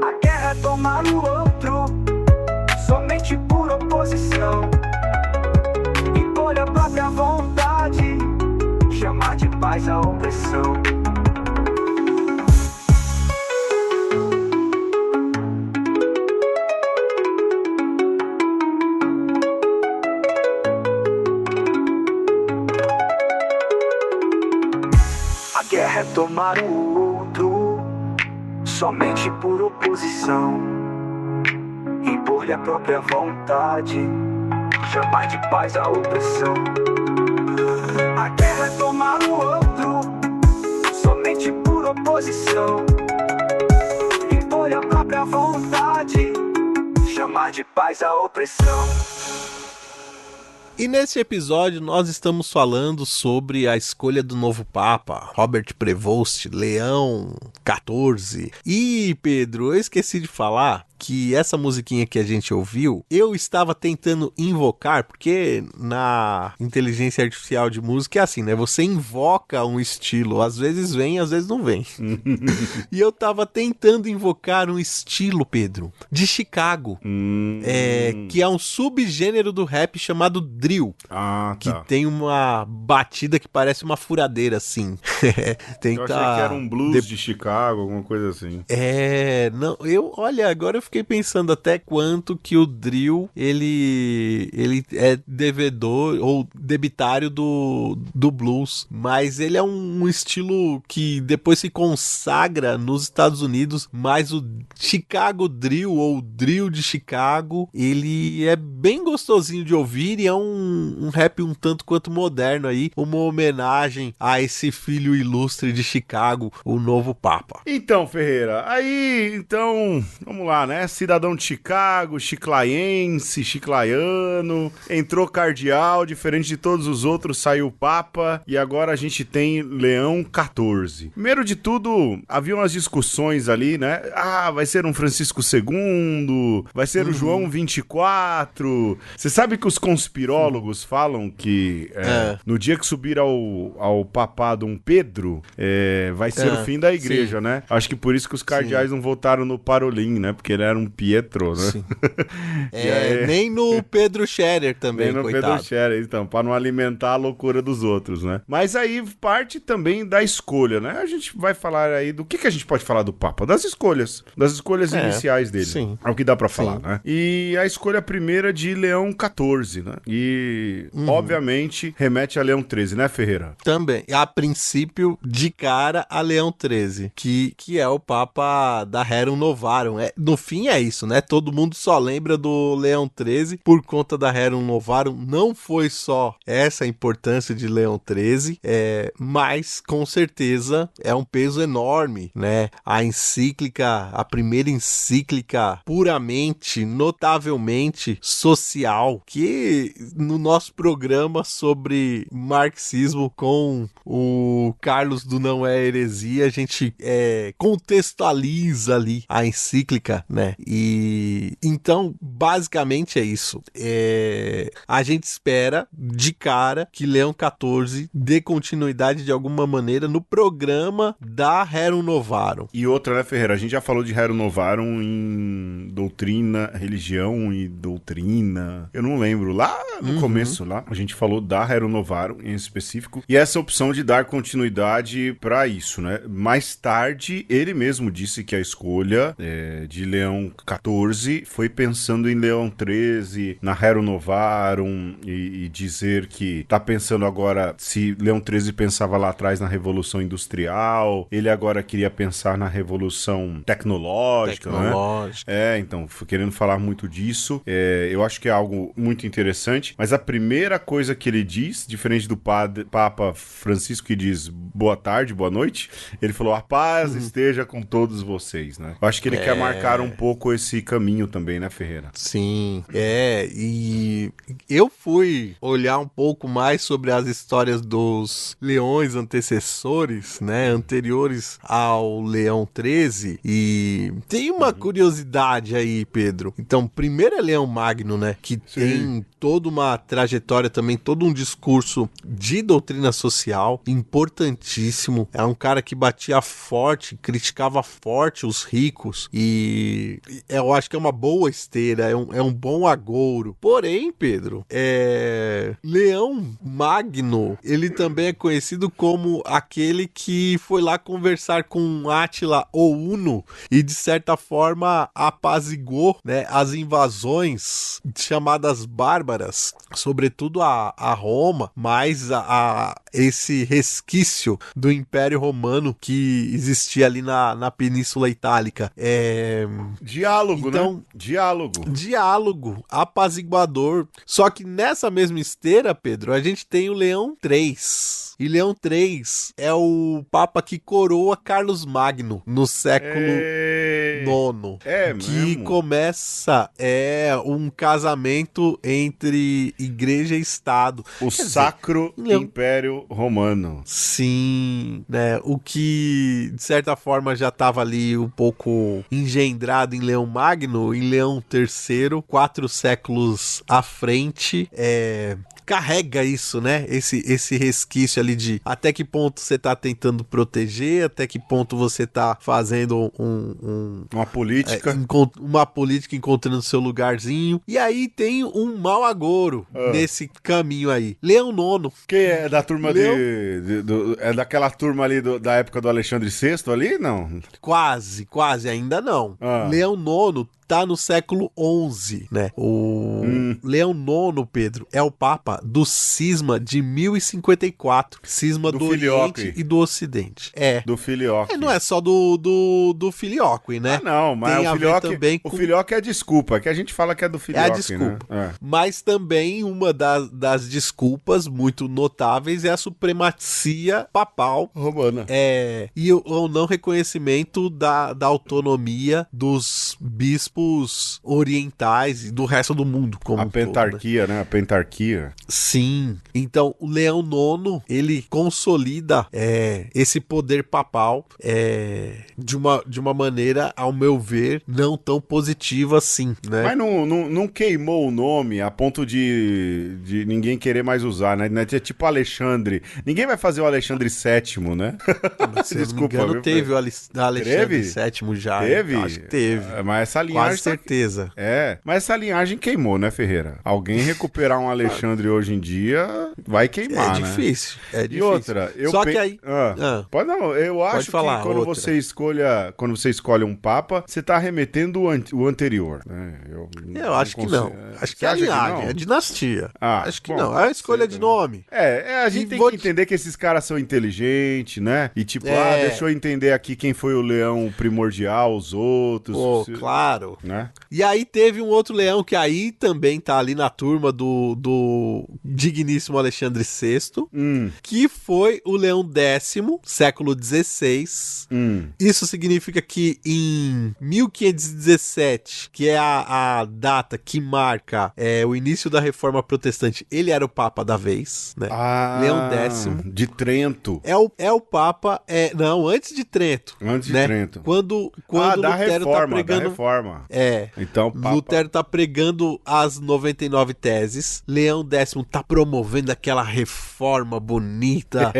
Speaker 4: A guerra é tomar o outro, somente por oposição. Impor a própria vontade, chamar de paz a opressão. Guerra é tomar o outro, somente por oposição. Impor-lhe a própria vontade, chamar de paz a opressão. A guerra é tomar o outro, somente por oposição. Impor-lhe a própria vontade, chamar de paz a opressão.
Speaker 2: E neste episódio nós estamos falando sobre a escolha do novo Papa, Robert Prevost, Leão XIV. E, Pedro, eu esqueci de falar que essa musiquinha que a gente ouviu, eu estava tentando invocar, porque na inteligência artificial de música é assim, né? Você invoca um estilo, às vezes vem, às vezes não vem. E eu estava tentando invocar um estilo, Pedro, de Chicago, que é um subgênero do rap chamado drill, que tem uma batida que parece uma furadeira, assim.
Speaker 1: Eu achei que era um blues de Chicago, alguma coisa assim.
Speaker 2: Olha, agora eu fiquei pensando até quanto que o drill, ele é devedor ou debitário do blues, mas ele é um estilo que depois se consagra nos Estados Unidos, mas o Chicago Drill ou Drill de Chicago, ele é bem gostosinho de ouvir e é um rap um tanto quanto moderno aí, uma homenagem a esse filho ilustre de Chicago, o novo Papa.
Speaker 1: Então, Ferreira, vamos lá, né? Cidadão de Chicago, chiclaense, chiclaiano, entrou cardeal, diferente de todos os outros, saiu o Papa e agora a gente tem Leão XIV. Primeiro de tudo, havia umas discussões ali, né? Vai ser um Francisco II, vai ser o João 24. Você sabe que os conspirólogos falam que no dia que subir ao papado um Pedro, vai ser o fim da igreja, né? Acho que por isso que os cardeais não votaram no Parolin, né? Porque ele era um Pietro, né?
Speaker 2: Sim. Nem no Pedro Scherer também,
Speaker 1: nem no
Speaker 2: coitado.
Speaker 1: Pedro Scherer, então, pra não alimentar a loucura dos outros, né? Mas aí parte também da escolha, né? A gente vai falar aí do que a gente pode falar do Papa? Das escolhas iniciais dele.
Speaker 2: Sim.
Speaker 1: É o que dá pra falar, né? E a escolha primeira de Leão XIV, né? E, obviamente, remete a Leão XIII, né, Ferreira?
Speaker 2: Também. A princípio, de cara, a Leão XIII, que é o Papa da Rerum Novarum. No fim é isso, né? Todo mundo só lembra do Leão XIII por conta da Rerum Novarum. Não foi só essa a importância de Leão XIII, mas com certeza é um peso enorme, né? A primeira encíclica puramente, notavelmente social, que no nosso programa sobre marxismo com o Carlos do Não É Heresia, a gente contextualiza ali a encíclica, né? E então, basicamente é isso. A gente espera de cara que Leão XIV dê continuidade de alguma maneira no programa da Rerum Novarum.
Speaker 1: E outra, né, Ferreira? A gente já falou de Rerum Novarum em doutrina, religião e doutrina. Eu não lembro. Lá no começo, lá, a gente falou da Rerum Novarum em específico. E essa opção de dar continuidade pra isso, né? Mais tarde, ele mesmo disse que a escolha de Leão XIV foi pensando em Leão XIII, na Rerum Novarum, e dizer que tá pensando agora, se Leão XIII pensava lá atrás na Revolução Industrial, ele agora queria pensar na Revolução Tecnológica, né? Então, querendo falar muito disso. Eu acho que é algo muito interessante, mas a primeira coisa que ele diz, diferente do Papa Francisco, que diz boa tarde, boa noite, ele falou, a paz esteja com todos vocês, né? Eu acho que ele quer marcar um pouco esse caminho também, né, Ferreira?
Speaker 2: Sim, e eu fui olhar um pouco mais sobre as histórias dos leões antecessores, né, anteriores ao Leão XIII, e tem uma curiosidade aí, Pedro. Então, primeiro é Leão Magno, né, que tem toda uma trajetória também, todo um discurso de doutrina social importantíssimo. É um cara que batia forte, criticava forte os ricos, e eu acho que é uma boa esteira, é um bom agouro. Porém, Pedro, Leão Magno, ele também é conhecido como aquele que foi lá conversar com Átila o Huno e, de certa forma, apaziguou, né, as invasões chamadas bárbaras, sobretudo a Roma, mas a esse resquício do Império Romano que existia ali na Península Itálica.
Speaker 1: Diálogo,
Speaker 2: então,
Speaker 1: né? Diálogo,
Speaker 2: apaziguador. Só que nessa mesma esteira, Pedro, a gente tem o Leão III. E Leão III é o Papa que coroa Carlos Magno no século IX. Que
Speaker 1: mesmo?
Speaker 2: Começa um casamento entre igreja e Estado.
Speaker 1: O Sacro Império Romano.
Speaker 2: Sim, né? O que, de certa forma, já estava ali um pouco engendrado em Leão Magno, em Leão III, 4 séculos à frente, carrega isso, né? Esse resquício ali de até que ponto você tá tentando proteger, até que ponto você tá fazendo
Speaker 1: uma política.
Speaker 2: Uma política encontrando seu lugarzinho. E aí tem um mau agouro nesse caminho aí. Leão IX.
Speaker 1: Que é da turma é daquela turma ali da época do Alexandre VI ali, não?
Speaker 2: Quase, ainda não. Leão IX tá no século XI, né? O Leão IX, Pedro, é o Papa do cisma de 1054. Cisma do Oriente e do Ocidente.
Speaker 1: Do Filioque.
Speaker 2: Não é só do Filioque, né?
Speaker 1: Não, mas
Speaker 2: tem
Speaker 1: o Filioque
Speaker 2: também
Speaker 1: o Filioque é a desculpa, que a gente fala que é do Filioque,
Speaker 2: é a desculpa.
Speaker 1: Né?
Speaker 2: Mas também uma das desculpas muito notáveis é a supremacia papal
Speaker 1: romana.
Speaker 2: E o não reconhecimento da autonomia dos bispos orientais e do resto do mundo como
Speaker 1: a pentarquia, né? A pentarquia.
Speaker 2: Sim. Então, o Leão IX, ele consolida esse poder papal de uma maneira, ao meu ver, não tão positiva assim, né?
Speaker 1: Mas não queimou o nome a ponto de ninguém querer mais usar, né? É tipo Alexandre. Ninguém vai fazer o Alexandre VII, né?
Speaker 2: Mas, se desculpa, não me engano, teve o Alexandre VII já.
Speaker 1: Teve?
Speaker 2: Acho que teve.
Speaker 1: Mas essa linhagem linhagem
Speaker 2: certeza.
Speaker 1: Mas essa linhagem queimou, né, Ferreira? Alguém recuperar um Alexandre hoje em dia vai queimar, né?
Speaker 2: Difícil. É difícil.
Speaker 1: E outra,
Speaker 2: Só que aí...
Speaker 1: Pode não, eu acho
Speaker 2: falar,
Speaker 1: que quando você escolhe um papa, você tá remetendo o anterior, né?
Speaker 2: Eu acho que não. Acho que é a linhagem, é dinastia. Acho que não. É a escolha de nome.
Speaker 1: A gente tem que entender que esses caras são inteligentes, né? E tipo, deixa eu entender aqui quem foi o leão primordial, os outros.
Speaker 2: Claro.
Speaker 1: Né?
Speaker 2: E aí teve um outro leão que aí também tá ali na turma do digníssimo Alexandre VI, que foi o Leão X, século XVI. Isso significa que em 1517, que é a data que marca o início da Reforma Protestante, ele era o Papa da vez, né? Leão X.
Speaker 1: De Trento.
Speaker 2: É o Papa... não, antes de Trento.
Speaker 1: Antes de
Speaker 2: né?
Speaker 1: Trento.
Speaker 2: Quando
Speaker 1: da
Speaker 2: Lutero
Speaker 1: reforma,
Speaker 2: tá pregando...
Speaker 1: da reforma.
Speaker 2: Então, Lutero tá pregando as 99 teses, Leão X tá promovendo aquela reforma bonita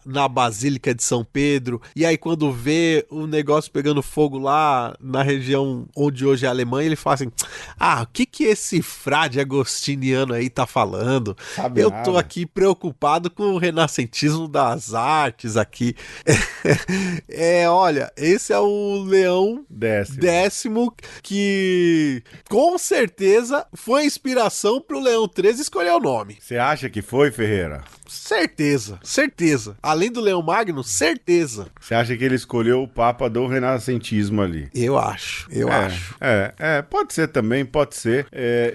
Speaker 2: na Basílica de São Pedro, e aí quando vê o negócio pegando fogo lá na região onde hoje é a Alemanha, ele fala assim, o que esse frade agostiniano aí tá falando? Eu tô aqui preocupado com o renascentismo das artes aqui. Olha, esse é o Leão X, que com certeza foi inspiração pro Leão XIII escolher o nome.
Speaker 1: Você acha que foi, Ferreira?
Speaker 2: Certeza. Além do Leão Magno, certeza.
Speaker 1: Você acha que ele escolheu o Papa do renascentismo ali?
Speaker 2: Eu acho.
Speaker 1: Pode ser também, pode ser.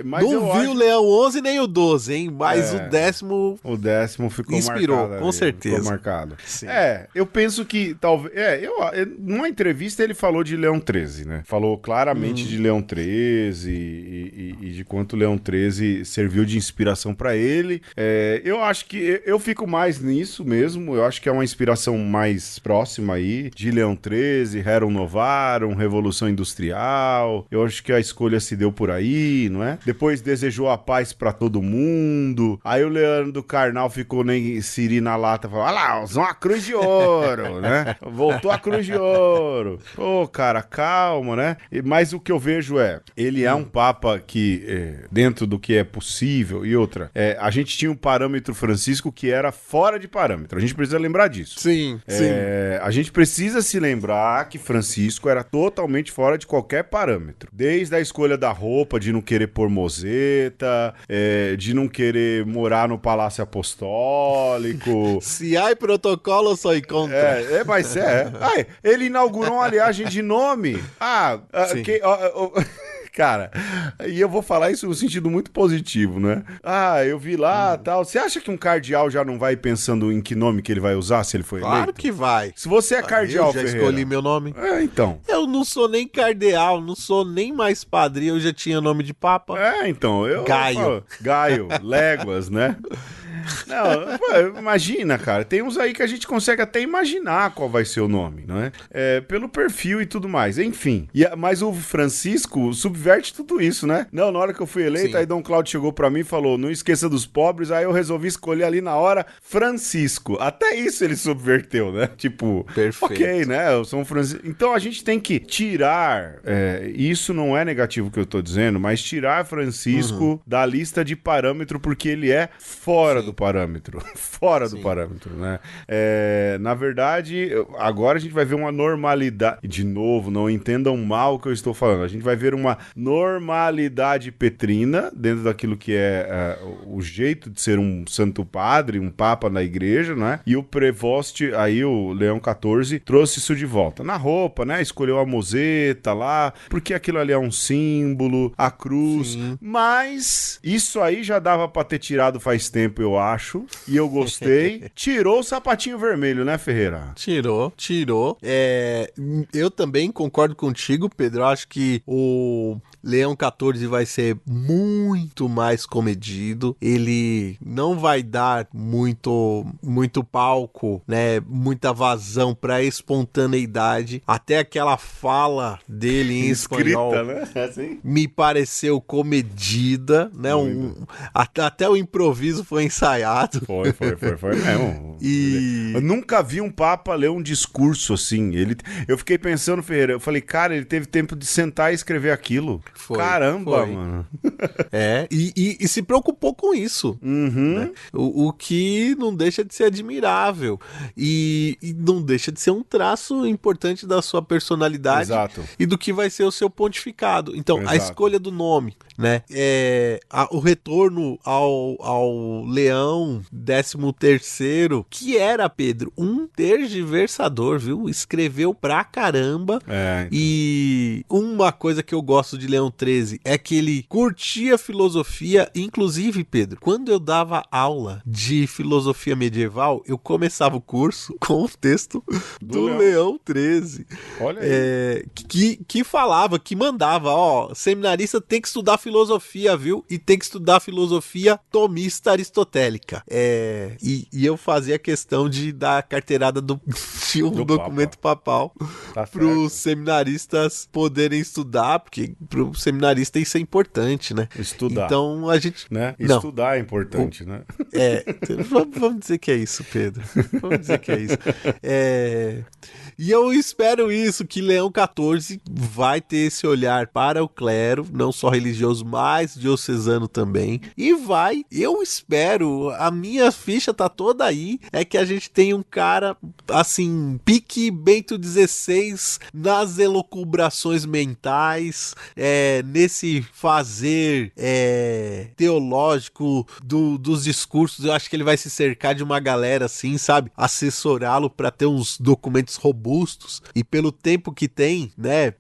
Speaker 1: Mas
Speaker 2: não vi o Leão 11 nem o 12, hein? Mas o 10º...
Speaker 1: O 10º ficou
Speaker 2: inspirou,
Speaker 1: marcado.
Speaker 2: Com certeza.
Speaker 1: Ficou marcado.
Speaker 2: Sim.
Speaker 1: Eu penso que talvez... numa entrevista ele falou de Leão XIII, né? Falou claramente de Leão XIII e de quanto Leão XIII serviu de inspiração pra ele. Eu acho que eu fico mais nisso mesmo. Eu acho que é uma inspiração mais próxima aí de Leão XIII, Rerum Novarum, Revolução Industrial. Eu acho que a escolha se deu por aí, não é? Depois desejou a paz pra todo mundo. Aí o Leandro Carnal ficou nem siri na lata, falou, lá, usou uma cruz de ouro, né? Voltou a cruz de ouro. Cara, calma, né? Mas o que eu vejo ele é um papa que, dentro do que é possível, e outra, a gente tinha um parâmetro Francisco que era fora de parâmetro. A gente precisa lembrar disso.
Speaker 2: Sim.
Speaker 1: A gente precisa se lembrar que Francisco era totalmente fora de qualquer parâmetro. Desde a escolha da roupa, de não querer pôr mozeta, de não querer morar no Palácio Apostólico.
Speaker 2: Se há protocolo, sou contra.
Speaker 1: Mas ele inaugurou uma aliagem de nome. Cara, e eu vou falar isso no sentido muito positivo, né? Eu vi lá, tal. Você acha que um cardeal já não vai pensando em que nome que ele vai usar se ele for eleito?
Speaker 2: Claro que vai.
Speaker 1: Se você é cardeal,
Speaker 2: eu já escolhi meu nome.
Speaker 1: Então.
Speaker 2: Eu não sou nem cardeal, não sou nem mais padre, eu já tinha nome de papa.
Speaker 1: Então. Gaio, Léguas, né? Não, imagina, cara. Tem uns aí que a gente consegue até imaginar qual vai ser o nome, não é? Pelo perfil e tudo mais, enfim. Mas o Francisco subverte tudo isso, né? Não, na hora que eu fui eleito, aí Dom Cláudio chegou pra mim e falou, não esqueça dos pobres, aí eu resolvi escolher ali na hora Francisco. Até isso ele subverteu, né? Tipo,
Speaker 2: perfeito.
Speaker 1: Ok, né? Eu sou um Francisco. Então a gente tem que tirar, isso não é negativo que eu tô dizendo, mas tirar Francisco da lista de parâmetro, porque ele é fora do parâmetro. Fora do parâmetro, né? Na verdade, agora a gente vai ver uma normalidade. De novo, não entendam mal o que eu estou falando. A gente vai ver uma normalidade petrina dentro daquilo que é o jeito de ser um santo padre, um papa na igreja, né? E o Prevost, aí o Leão XIV, trouxe isso de volta. Na roupa, né? Escolheu a mozeta lá, porque aquilo ali é um símbolo, a cruz. Sim. Mas isso aí já dava pra ter tirado faz tempo, eu acho, e eu gostei. Tirou o sapatinho vermelho, né, Ferreira?
Speaker 2: Tirou. Eu também concordo contigo, Pedro. Eu acho que o Leão XIV vai ser muito mais comedido. Ele não vai dar muito palco, né? Muita vazão pra espontaneidade. Até aquela fala dele em espanhol, né? Me pareceu comedida, né? Até o improviso foi ensaiado ensaiado.
Speaker 1: Foi mesmo.
Speaker 2: E...
Speaker 1: Eu nunca vi um papa ler um discurso assim. Eu fiquei pensando, Ferreira, eu falei, cara, ele teve tempo de sentar e escrever aquilo. Caramba, mano.
Speaker 2: E se preocupou com isso. Né? O que não deixa de ser admirável. E não deixa de ser um traço importante da sua personalidade.
Speaker 1: Exato.
Speaker 2: E do que vai ser o seu pontificado. Então, a escolha do nome, né? O retorno ao Leão 13º, que era, Pedro, um tergiversador, viu? Escreveu pra caramba.
Speaker 1: Então.
Speaker 2: E uma coisa que eu gosto de Leão 13 é que ele curtia filosofia. Inclusive, Pedro, quando eu dava aula de filosofia medieval, eu começava o curso com o texto do Leão 13.
Speaker 1: Olha aí.
Speaker 2: Que falava, que mandava, seminarista tem que estudar filosofia, viu? E tem que estudar filosofia tomista aristotélica. E eu fazia questão de dar carteirada de um documento papal para os seminaristas poderem estudar, porque para o seminarista isso é importante, né?
Speaker 1: Estudar.
Speaker 2: Então a gente...
Speaker 1: Né?
Speaker 2: Não.
Speaker 1: Estudar é importante, né?
Speaker 2: Vamos dizer que é isso, Pedro. Vamos dizer que é isso. E eu espero isso, que Leão XIV vai ter esse olhar para o clero, não só religioso, mas diocesano também. E eu espero, a minha ficha tá toda aí, é que a gente tem um cara, assim, pique Bento XVI nas elucubrações mentais, nesse fazer teológico dos discursos. Eu acho que ele vai se cercar de uma galera assim, sabe? Assessorá-lo para ter uns documentos robustos, e pelo tempo que tem, né?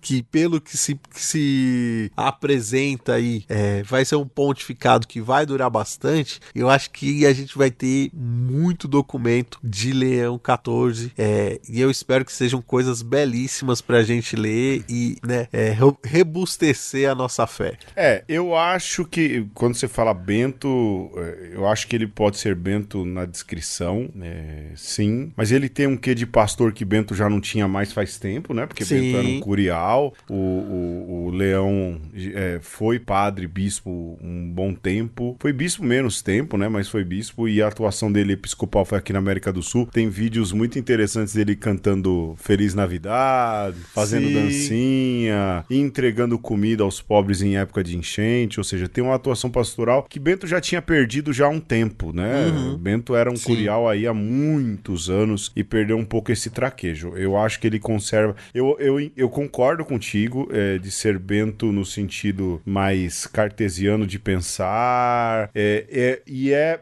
Speaker 2: Que pelo que se apresenta aí, vai ser um pontificado que vai durar bastante. Eu acho que a gente vai ter muito documento de Leão XIV, e eu espero que sejam coisas belíssimas pra gente ler e, né, rebustecer a nossa fé.
Speaker 1: Eu acho que quando você fala Bento, eu acho que ele pode ser Bento na descrição, sim, mas ele tem um quê de pastor que Bento já não tinha mais faz tempo, né? Porque
Speaker 2: Sim.
Speaker 1: Bento era um curial, o Leão foi padre, bispo um bom tempo, foi bispo menos tempo, né? Mas foi bispo, e a atuação dele episcopal foi aqui na América do Sul. Tem vídeos muito interessantes dele cantando Feliz Navidade, fazendo dancinha, e entregando comida aos pobres em época de enchente, ou seja, tem uma atuação pastoral que Bento já tinha perdido já há um tempo, né? Bento era um curial aí há muitos anos e perdeu um pouco esse traquejo. Eu acho que ele conserva... Eu concordo contigo de ser Bento no sentido mais cartesiano de pensar.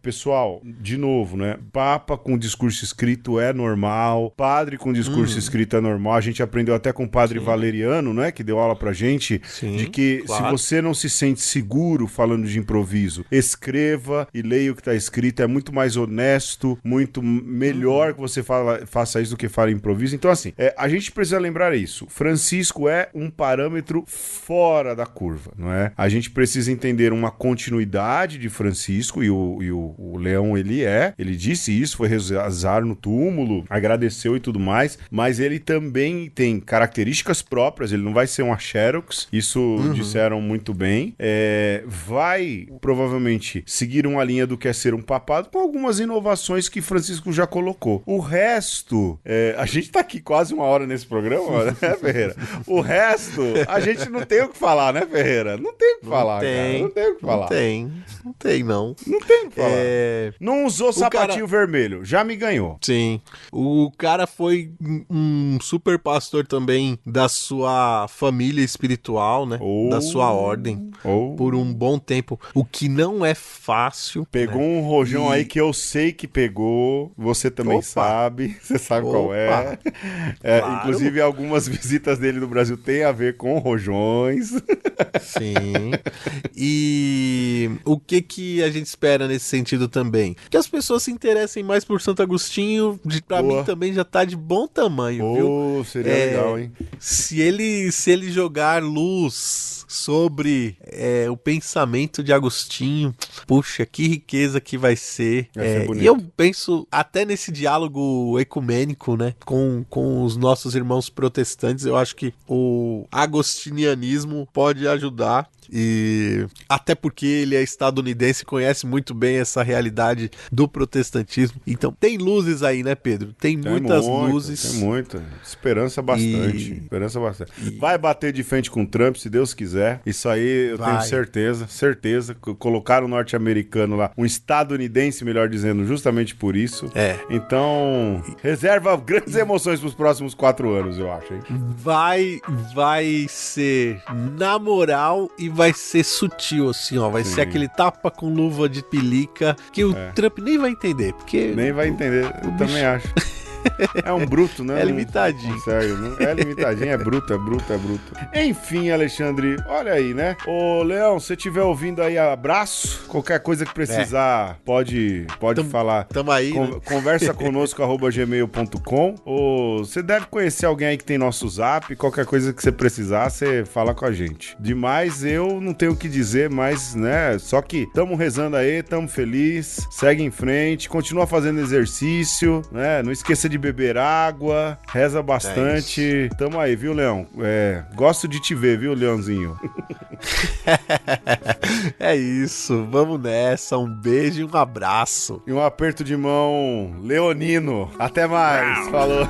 Speaker 1: Pessoal, de novo, né? Papa com discurso escrito é normal. Padre com discurso escrito é normal. A gente aprendeu até com o padre Valeriano, né? Que deu aula pra gente.
Speaker 2: Sim,
Speaker 1: de que se você não se sente seguro falando de improviso, escreva e leia o que tá escrito. É muito mais honesto, muito melhor que você faça isso do que fale improviso. Então, assim, a gente precisa lembrar isso. Francisco é um parâmetro fora da curva, não é? A gente precisa entender uma continuidade de Francisco, e o Leão, ele disse isso, foi rezar no túmulo, agradeceu e tudo mais, mas ele também tem características próprias, ele não vai ser um Xerox, isso disseram muito bem. Vai provavelmente seguir uma linha do que é ser um papado, com algumas inovações que Francisco já colocou. O resto, a gente tá aqui quase uma hora nesse programa, né, Ferreira? O resto, a gente não tem o que falar, né, Ferreira? Não tem o que falar, cara. Não tem o que falar.
Speaker 2: Não tem, não.
Speaker 1: Não tem o que falar. Não usou sapatinho vermelho, já me ganhou.
Speaker 2: Sim. O cara foi um super pastor também da sua família espiritual, né? Da sua ordem. Por um bom tempo. O que não é fácil.
Speaker 1: Pegou,
Speaker 2: né?
Speaker 1: Um rojão aí que eu sei que pegou. Você também sabe. Você sabe qual é.
Speaker 2: Claro.
Speaker 1: Inclusive, algumas visitas dele no Brasil têm a ver com rojões.
Speaker 2: Sim. E o que a gente espera nesse sentido também? Que as pessoas se interessem mais por Santo Agostinho. Pra mim também já tá de bom tamanho, viu?
Speaker 1: Seria legal, hein?
Speaker 2: Se ele jogar luz sobre o pensamento de Agostinho, puxa, que riqueza que vai ser. E eu penso até nesse diálogo ecumênico, né, com os nossos irmãos protestantes, eu acho que o agostinianismo pode ajudar. E até porque ele é estadunidense, conhece muito muito bem essa realidade do protestantismo. Então tem luzes aí, né, Pedro? Tem muitas luzes.
Speaker 1: Tem muita. Esperança bastante. Esperança bastante. Vai bater de frente com o Trump, se Deus quiser. Isso aí eu tenho certeza. Colocaram o norte-americano lá, um estadunidense, melhor dizendo, justamente por isso. Então, reserva grandes emoções pros próximos 4 anos, eu acho, hein?
Speaker 2: Vai ser na moral e vai ser sutil, assim, ó. Vai ser aquele tapa com luva de pelica que o Trump nem vai entender, porque...
Speaker 1: Nem vai entender, eu também acho. É um bruto, né?
Speaker 2: É limitadinho.
Speaker 1: Sério, não é limitadinho, é bruto. Enfim, Alexandre, olha aí, né? Ô, Leão, se você estiver ouvindo aí, abraço. Qualquer coisa que precisar, pode falar.
Speaker 2: Tamo aí, né?
Speaker 1: Conversa conosco, @gmail.com. Ou você deve conhecer alguém aí que tem nosso zap. Qualquer coisa que você precisar, você fala com a gente. Demais, eu não tenho o que dizer, mas, né? Só que tamo rezando aí, tamo feliz. Segue em frente, continua fazendo exercício, né? Não esqueça de beber água, reza bastante. Tamo aí, viu, Leão? Gosto de te ver, viu, Leãozinho?
Speaker 2: É isso, vamos nessa. Um beijo e um abraço.
Speaker 1: E um aperto de mão leonino. Até mais. Falou.